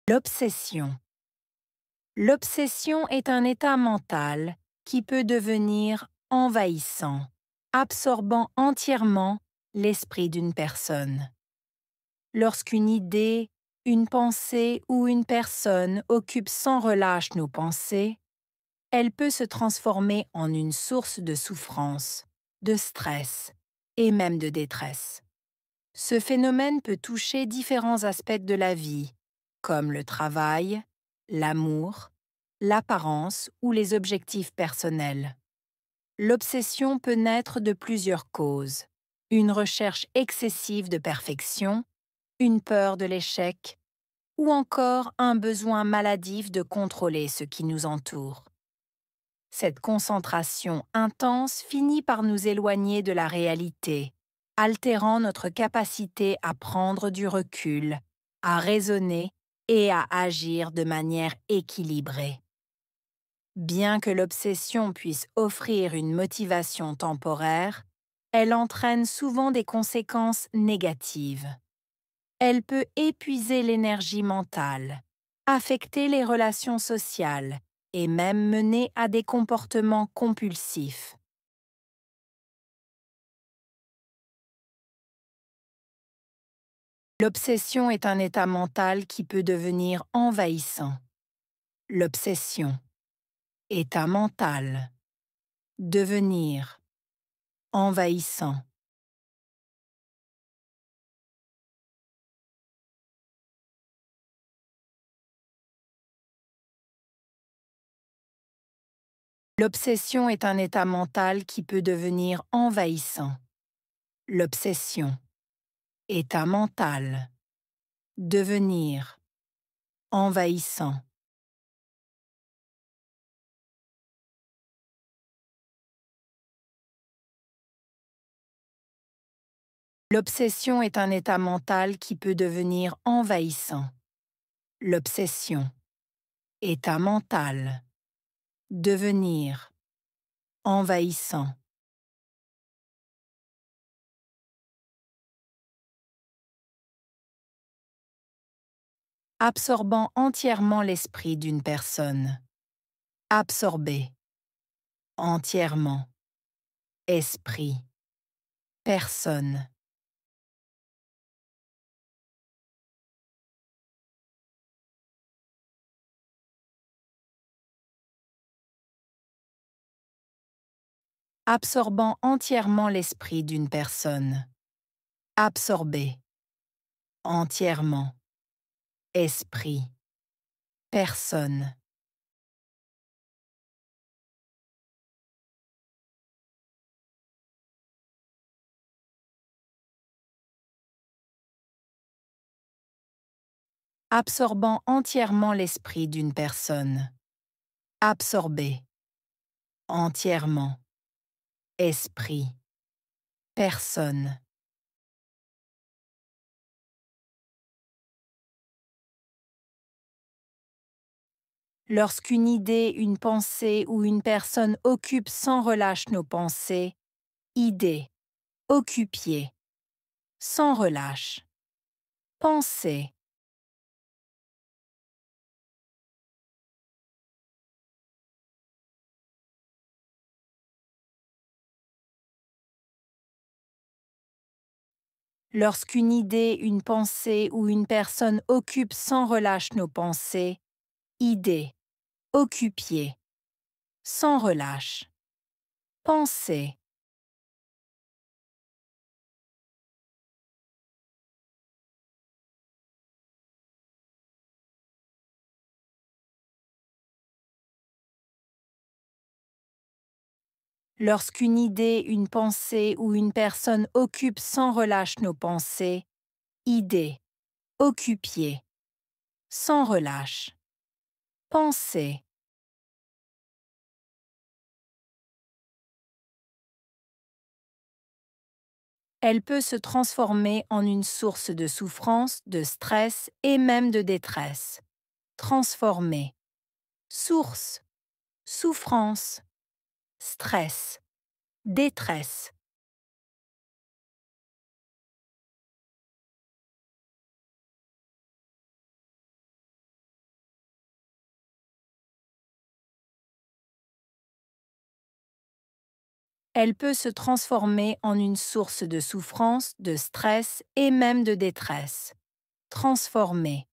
L'obsession. L'obsession est un état mental qui peut devenir envahissant, absorbant entièrement l'esprit d'une personne. Lorsqu'une idée, une pensée ou une personne occupe sans relâche nos pensées, elle peut se transformer en une source de souffrance, de stress et même de détresse. Ce phénomène peut toucher différents aspects de la vie, comme le travail, l'amour, l'apparence ou les objectifs personnels. L'obsession peut naître de plusieurs causes. Une recherche excessive de perfection, une peur de l'échec, ou encore un besoin maladif de contrôler ce qui nous entoure. Cette concentration intense finit par nous éloigner de la réalité, altérant notre capacité à prendre du recul, à raisonner et à agir de manière équilibrée. Bien que l'obsession puisse offrir une motivation temporaire, elle entraîne souvent des conséquences négatives. Elle peut épuiser l'énergie mentale, affecter les relations sociales et même mener à des comportements compulsifs. L'obsession est un état mental qui peut devenir envahissant. L'obsession. État mental. Devenir. Envahissant. L'obsession est un état mental qui peut devenir envahissant. L'obsession. État mental. Devenir. Envahissant. L'obsession est un état mental qui peut devenir envahissant. L'obsession. État mental. Devenir. Envahissant. Absorbant entièrement l'esprit d'une personne. Absorber. Entièrement. Esprit. Personne. Absorbant entièrement l'esprit d'une personne. Absorber. Entièrement. Esprit. Personne. Absorbant entièrement l'esprit d'une personne. Absorber. Entièrement. Esprit. Personne. Lorsqu'une idée, une pensée ou une personne occupe sans relâche nos pensées, idée, occupier, sans relâche, pensée. Lorsqu'une idée, une pensée ou une personne occupe sans relâche nos pensées, idée, occupier, sans relâche, pensée. Lorsqu'une idée, une pensée ou une personne occupe sans relâche nos pensées, idée, occupier, sans relâche, pensée. Elle peut se transformer en une source de souffrance, de stress et même de détresse. Transformer. Source. Souffrance. Stress. Détresse. Elle peut se transformer en une source de souffrance, de stress et même de détresse. Transformer.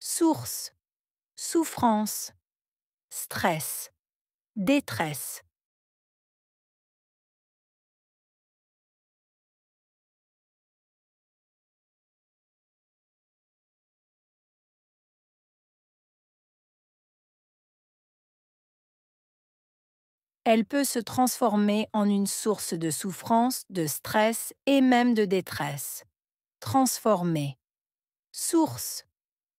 Source, souffrance, stress, détresse. Elle peut se transformer en une source de souffrance, de stress et même de détresse. Transformer. Source,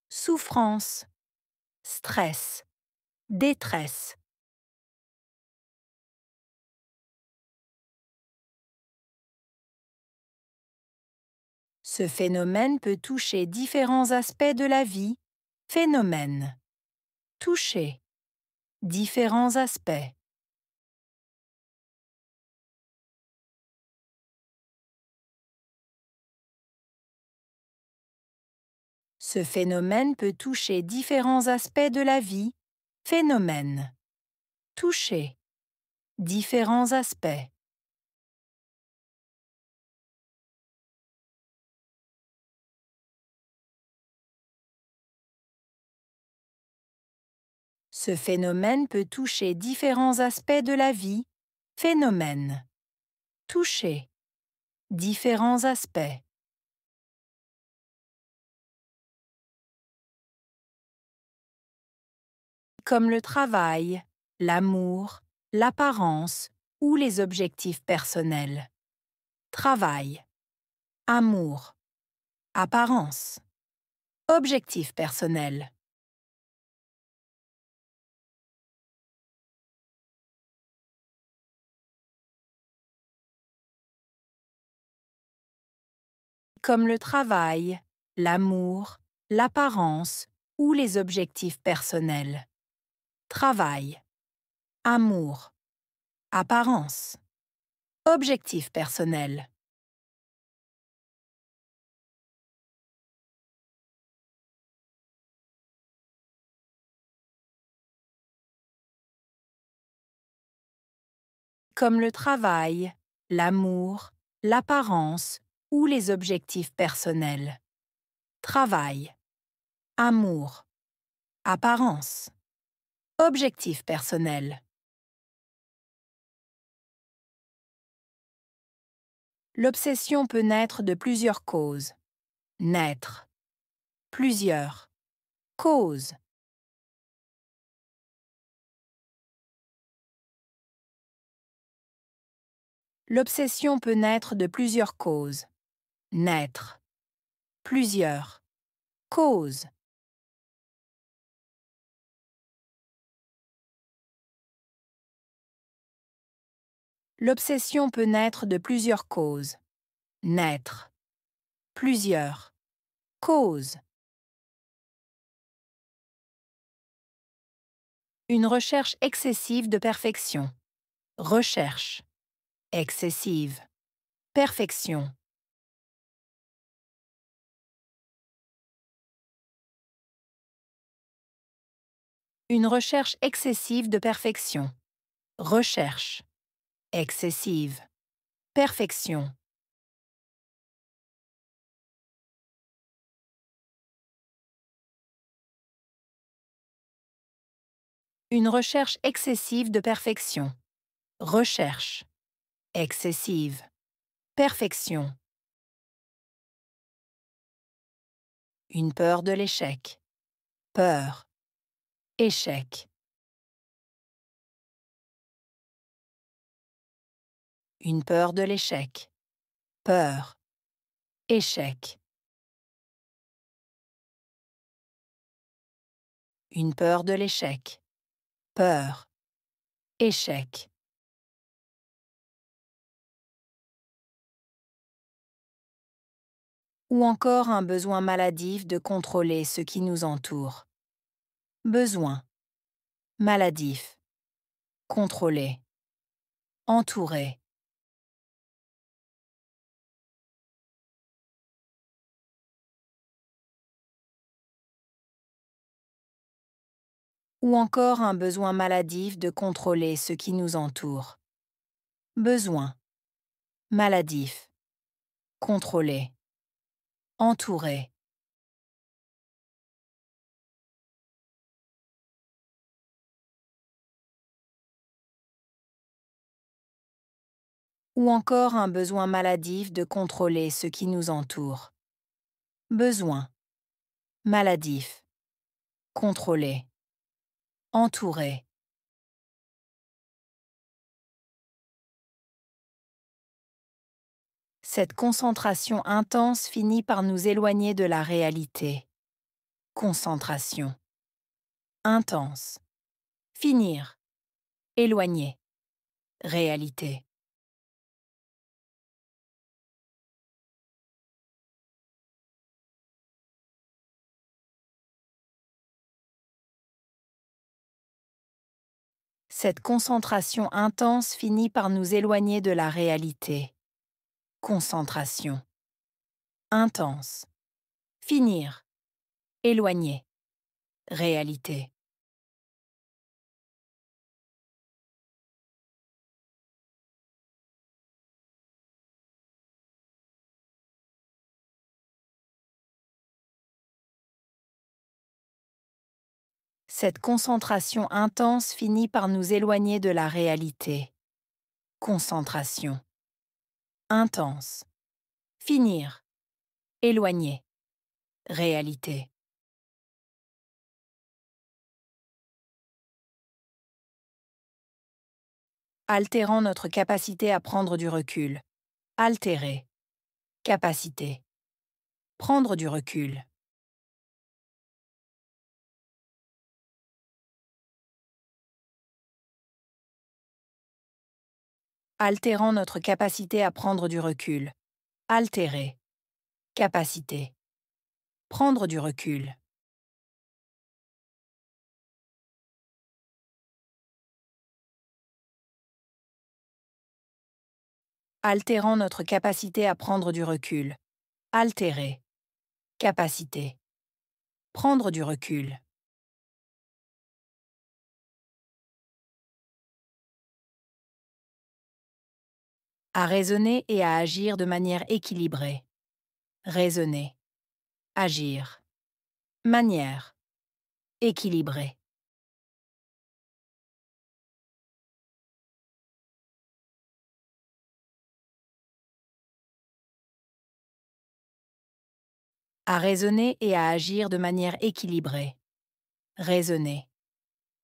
souffrance, stress, détresse. Ce phénomène peut toucher différents aspects de la vie. Phénomène. Toucher. Différents aspects. Ce phénomène peut toucher différents aspects de la vie. Phénomène. Toucher. Différents aspects. Ce phénomène peut toucher différents aspects de la vie. Phénomène. Toucher. Différents aspects. Comme le travail, l'amour, l'apparence ou les objectifs personnels. Travail. Amour. Apparence. Objectifs personnels. Comme le travail, l'amour, l'apparence ou les objectifs personnels. Travail. Amour. Apparence. Objectifs personnels. Comme le travail, l'amour, l'apparence ou les objectifs personnels. Travail. Amour. Apparence. Objectifs personnels. L'obsession peut naître de plusieurs causes. Naître. Plusieurs. Causes. L'obsession peut naître de plusieurs causes. Naître. Plusieurs. Causes. L'obsession peut naître de plusieurs causes. Naître. Plusieurs. Causes. Une recherche excessive de perfection. Recherche. Excessive. Perfection. Une recherche excessive de perfection. Recherche. Excessive. Perfection. Une recherche excessive de perfection. Recherche. Excessive. Perfection. Une peur de l'échec. Peur. Échec. Une peur de l'échec. Peur. Échec. Une peur de l'échec. Peur. Échec. Ou encore un besoin maladif de contrôler ce qui nous entoure. Besoin. Maladif. Contrôler. Entourer. Ou encore un besoin maladif de contrôler ce qui nous entoure. besoin, maladif, contrôler, entourer. Ou encore un besoin maladif de contrôler ce qui nous entoure. Besoin, maladif, contrôler, entourer. Cette concentration intense finit par nous éloigner de la réalité. Concentration. Intense. Finir. Éloigner. Réalité. Cette concentration intense finit par nous éloigner de la réalité. Concentration. Intense. Finir. Éloigner. Réalité. Cette concentration intense finit par nous éloigner de la réalité. Concentration. Intense. Finir. Éloigner. Réalité. Altérant notre capacité à prendre du recul. Altérer. Capacité. Prendre du recul. Altérant notre capacité à prendre du recul. Altérer. Capacité. Prendre du recul. Altérant notre capacité à prendre du recul. Altérer. Capacité. Prendre du recul. À raisonner et à agir de manière équilibrée. Raisonner. Agir. Manière. Équilibrée. À raisonner et à agir de manière équilibrée. Raisonner.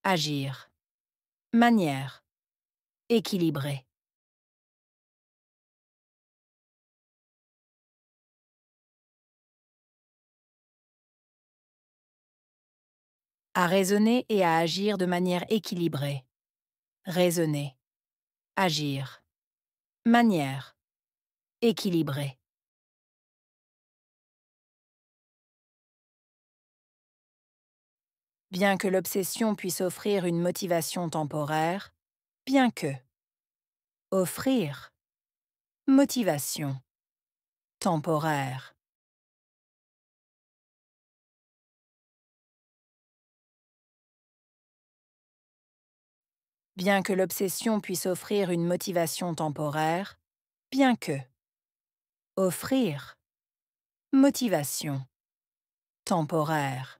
Agir. Manière. Équilibrée. À raisonner et à agir de manière équilibrée. Raisonner. Agir. Manière. Équilibrée. Bien que l'obsession puisse offrir une motivation temporaire, bien que. Offrir. Motivation. Temporaire. Bien que l'obsession puisse offrir une motivation temporaire, bien que. Offrir. Motivation. Temporaire.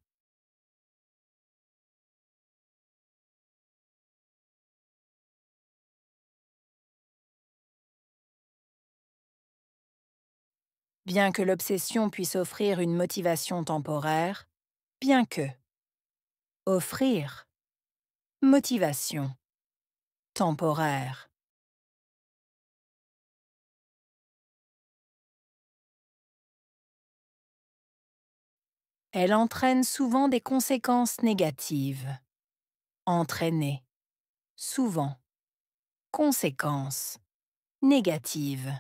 Bien que l'obsession puisse offrir une motivation temporaire, bien que. Offrir. Motivation. Temporaire. Elle entraîne souvent des conséquences négatives. Entraîner. Souvent. Conséquences. Négatives.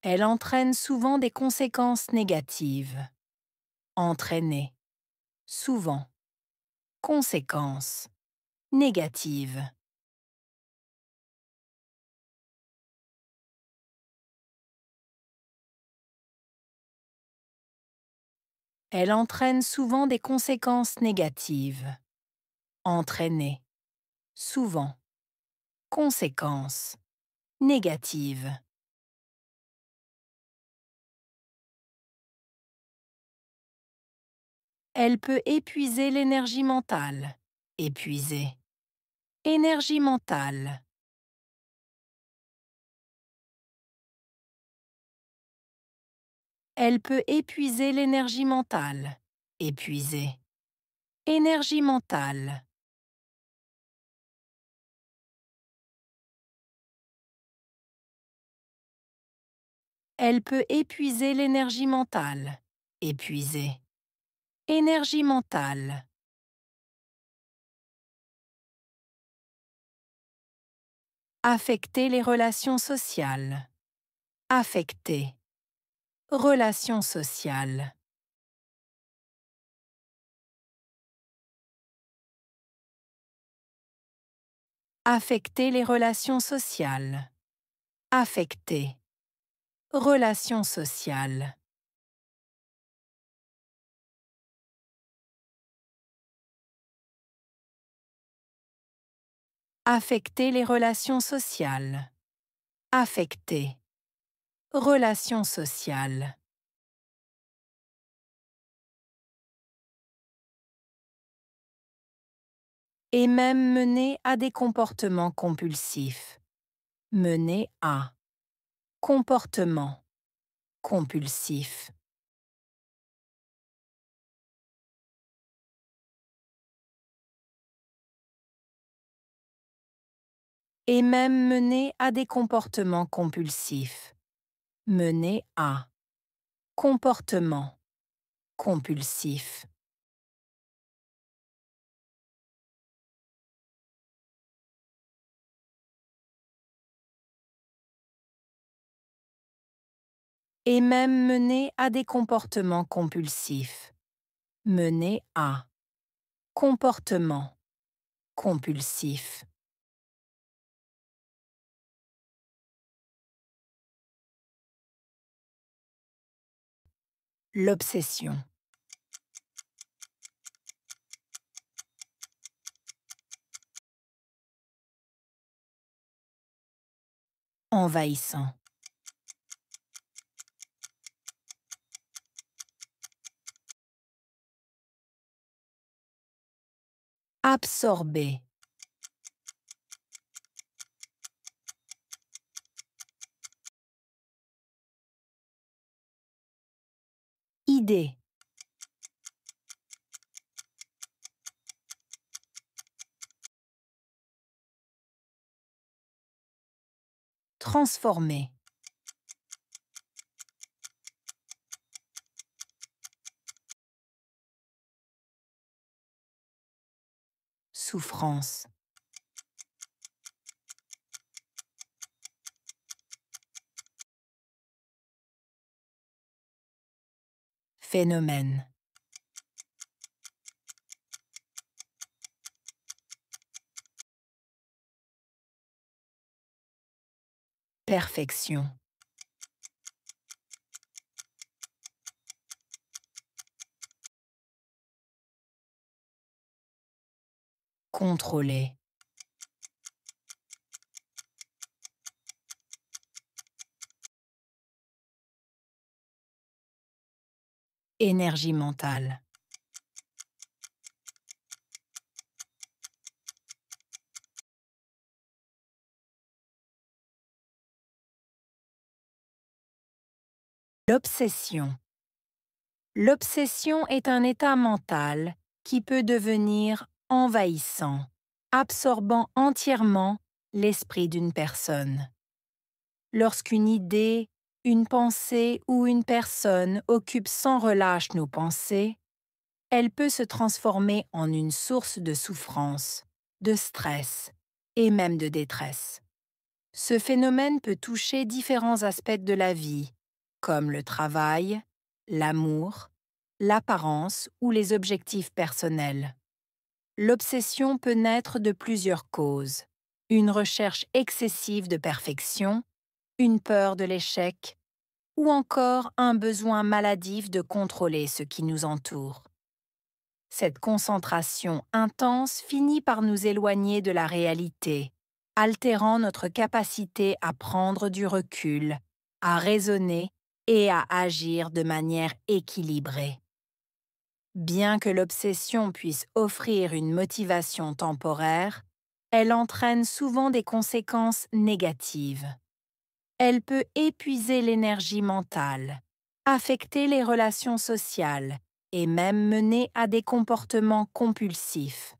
Elle entraîne souvent des conséquences négatives. Entraîner. Souvent. Conséquences. Négatives. Elle entraîne souvent des conséquences négatives. Entraîner. Souvent. Conséquences. Négatives. Elle peut épuiser l'énergie mentale. Épuiser. Énergie mentale. Elle peut épuiser l'énergie mentale. Épuiser. Énergie mentale. Elle peut épuiser l'énergie mentale. Épuiser. Énergie mentale. Affecter les relations sociales. Affecter. Relations sociales. Affecter les relations sociales. Affecter. Relations sociales. Affecter les relations sociales. Affecter. Relations sociales. Et même mener à des comportements compulsifs. Mener à. Comportement. Compulsif. Et même mener à des comportements compulsifs. Mener à. Comportement. Compulsif. Et même mener à des comportements compulsifs. Mener à. Comportement. Compulsif. L'obsession. Envahissant. Absorber. Idée. Transformer. Souffrance. Phénomène. Perfection. Contrôler. Énergie mentale. L'obsession. L'obsession est un état mental qui peut devenir envahissant, absorbant entièrement l'esprit d'une personne. Lorsqu'une idée, une pensée ou une personne occupe sans relâche nos pensées, elle peut se transformer en une source de souffrance, de stress et même de détresse. Ce phénomène peut toucher différents aspects de la vie, comme le travail, l'amour, l'apparence ou les objectifs personnels. L'obsession peut naître de plusieurs causes. Une recherche excessive de perfection, une peur de l'échec ou encore un besoin maladif de contrôler ce qui nous entoure. Cette concentration intense finit par nous éloigner de la réalité, altérant notre capacité à prendre du recul, à raisonner et à agir de manière équilibrée. Bien que l'obsession puisse offrir une motivation temporaire, elle entraîne souvent des conséquences négatives. Elle peut épuiser l'énergie mentale, affecter les relations sociales et même mener à des comportements compulsifs.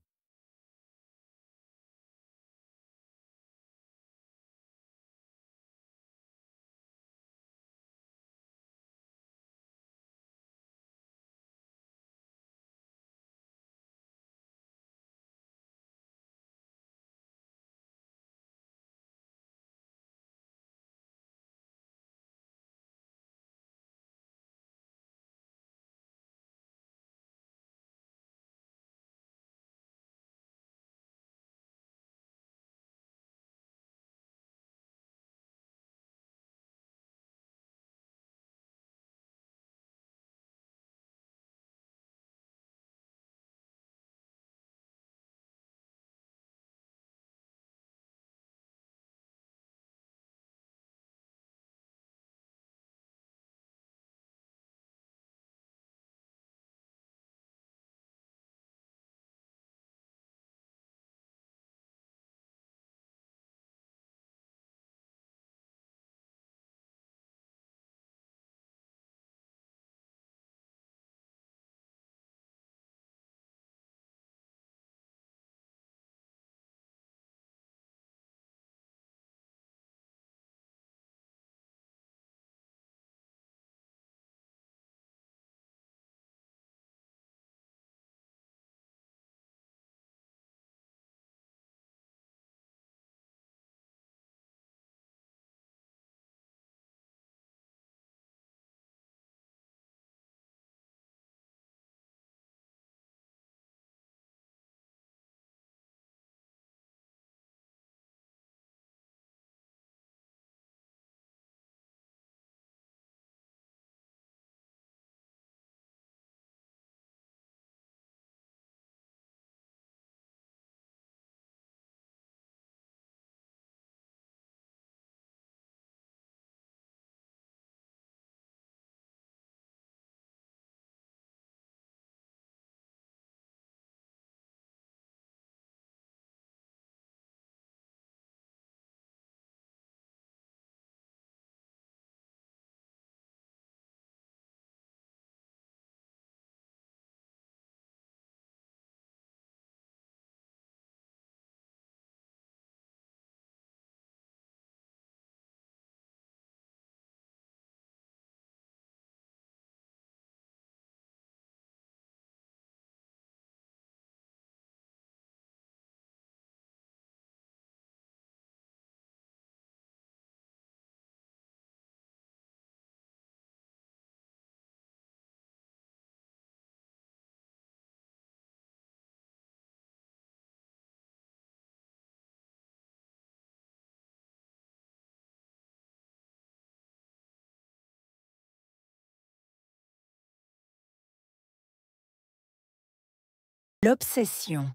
L'obsession.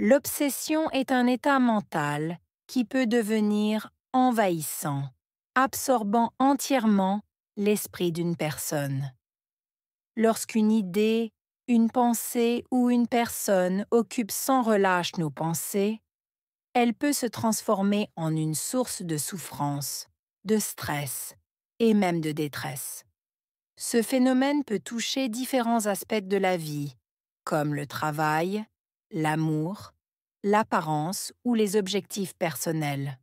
L'obsession est un état mental qui peut devenir envahissant, absorbant entièrement l'esprit d'une personne. Lorsqu'une idée, une pensée ou une personne occupe sans relâche nos pensées, elle peut se transformer en une source de souffrance, de stress et même de détresse. Ce phénomène peut toucher différents aspects de la vie, comme le travail, l'amour, l'apparence ou les objectifs personnels.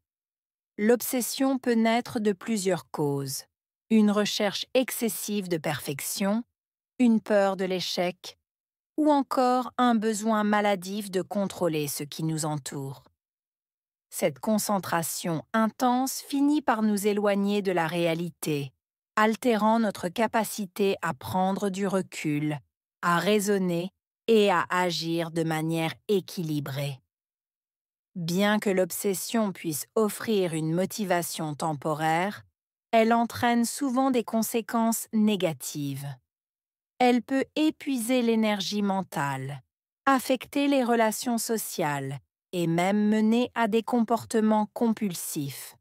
L'obsession peut naître de plusieurs causes. Une recherche excessive de perfection, une peur de l'échec, ou encore un besoin maladif de contrôler ce qui nous entoure. Cette concentration intense finit par nous éloigner de la réalité, altérant notre capacité à prendre du recul, à raisonner et à agir de manière équilibrée. Bien que l'obsession puisse offrir une motivation temporaire, Elle entraîne souvent des conséquences négatives. Elle peut épuiser l'énergie mentale, affecter les relations sociales et même mener à des comportements compulsifs.